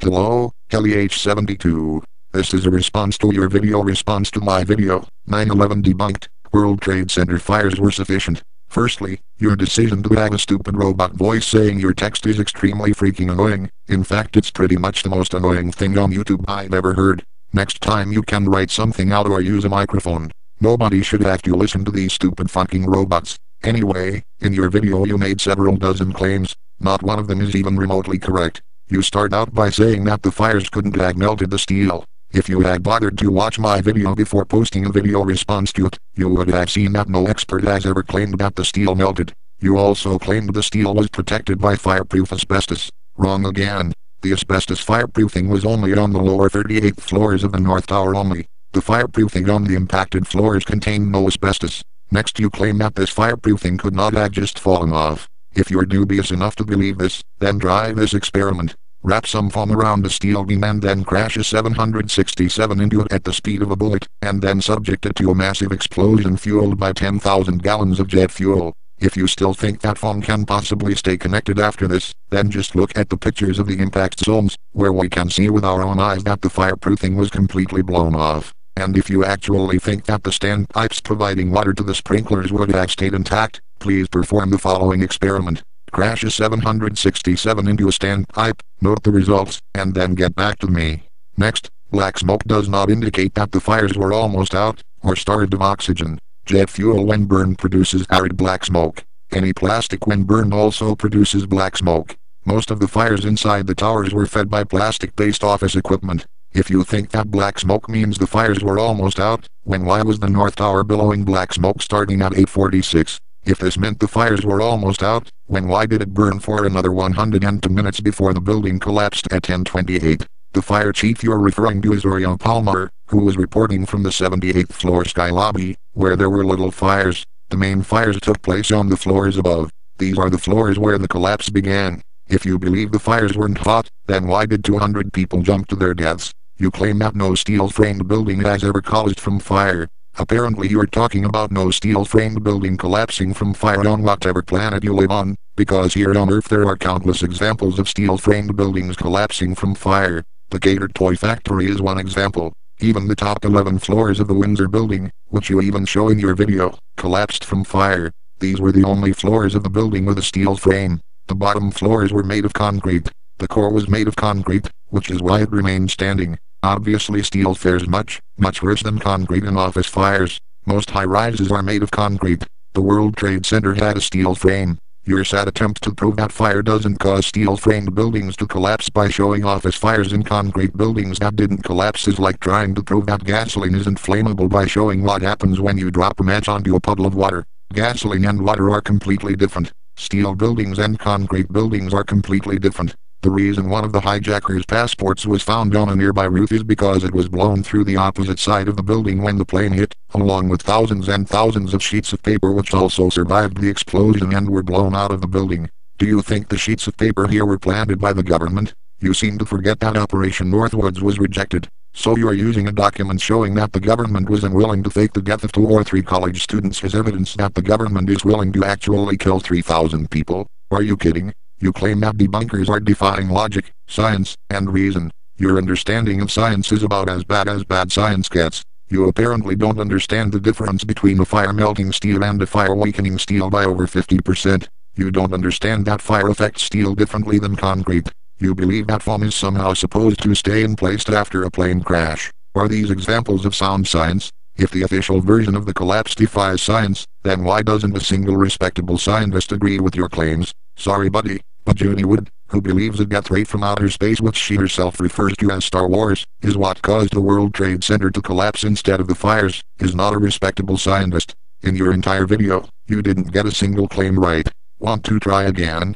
Hello, hellyh72. This is a response to your video response to my video, 9/11 debunked, World Trade Center fires were sufficient. Firstly, your decision to have a stupid robot voice saying your text is extremely freaking annoying. In fact, it's pretty much the most annoying thing on YouTube I've ever heard. Next time you can write something out or use a microphone. Nobody should have to listen to these stupid fucking robots. Anyway, in your video you made several dozen claims. Not one of them is even remotely correct. You start out by saying that the fires couldn't have melted the steel. If you had bothered to watch my video before posting a video response to it, you would have seen that no expert has ever claimed that the steel melted. You also claimed the steel was protected by fireproof asbestos. Wrong again. The asbestos fireproofing was only on the lower 38th floors of the North Tower only. The fireproofing on the impacted floors contained no asbestos. Next you claim that this fireproofing could not have just fallen off. If you're dubious enough to believe this, then try this experiment. Wrap some foam around a steel beam and then crash a 767 into it at the speed of a bullet, and then subject it to a massive explosion fueled by 10,000 gallons of jet fuel. If you still think that foam can possibly stay connected after this, then just look at the pictures of the impact zones, where we can see with our own eyes that the fireproofing was completely blown off. And if you actually think that the standpipes providing water to the sprinklers would have stayed intact, please perform the following experiment. Crash a 767 into a standpipe, note the results, and then get back to me. Next, black smoke does not indicate that the fires were almost out, or starved of oxygen. Jet fuel when burned produces arid black smoke. Any plastic when burned also produces black smoke. Most of the fires inside the towers were fed by plastic-based office equipment. If you think that black smoke means the fires were almost out, why was the North Tower billowing black smoke starting at 8:46? If this meant the fires were almost out, why did it burn for another 102 minutes before the building collapsed at 10:28? The fire chief you're referring to is Orion Palmer, who was reporting from the 78th floor sky lobby, where there were little fires. The main fires took place on the floors above. These are the floors where the collapse began. If you believe the fires weren't hot, then why did 200 people jump to their deaths? You claim that no steel-framed building has ever collapsed from fire. Apparently you're talking about no steel-framed building collapsing from fire on whatever planet you live on, because here on Earth there are countless examples of steel-framed buildings collapsing from fire. The Gator Toy Factory is one example. Even the top 11 floors of the Windsor building, which you even show in your video, collapsed from fire. These were the only floors of the building with a steel frame. The bottom floors were made of concrete. The core was made of concrete, which is why it remained standing. Obviously steel fares much worse than concrete in office fires. Most high-rises are made of concrete. The World Trade Center had a steel frame. Your sad attempt to prove that fire doesn't cause steel-framed buildings to collapse by showing office fires in concrete buildings that didn't collapse is like trying to prove that gasoline isn't flammable by showing what happens when you drop a match onto a puddle of water. Gasoline and water are completely different. Steel buildings and concrete buildings are completely different. The reason one of the hijackers' passports was found on a nearby roof is because it was blown through the opposite side of the building when the plane hit, along with thousands and thousands of sheets of paper which also survived the explosion and were blown out of the building. Do you think the sheets of paper here were planted by the government? You seem to forget that Operation Northwoods was rejected. So you're using a document showing that the government was unwilling to fake the death of 2 or 3 college students as evidence that the government is willing to actually kill 3,000 people? Are you kidding? You claim that debunkers are defying logic, science, and reason. Your understanding of science is about as bad science gets. You apparently don't understand the difference between a fire-melting steel and a fire-weakening steel by over 50%. You don't understand that fire affects steel differently than concrete. You believe that foam is somehow supposed to stay in place after a plane crash. Are these examples of sound science? If the official version of the collapse defies science, then why doesn't a single respectable scientist agree with your claims? Sorry buddy, but Judy Wood, who believes a death ray from outer space which she herself refers to as Star Wars, is what caused the World Trade Center to collapse instead of the fires, is not a respectable scientist. In your entire video, you didn't get a single claim right. Want to try again?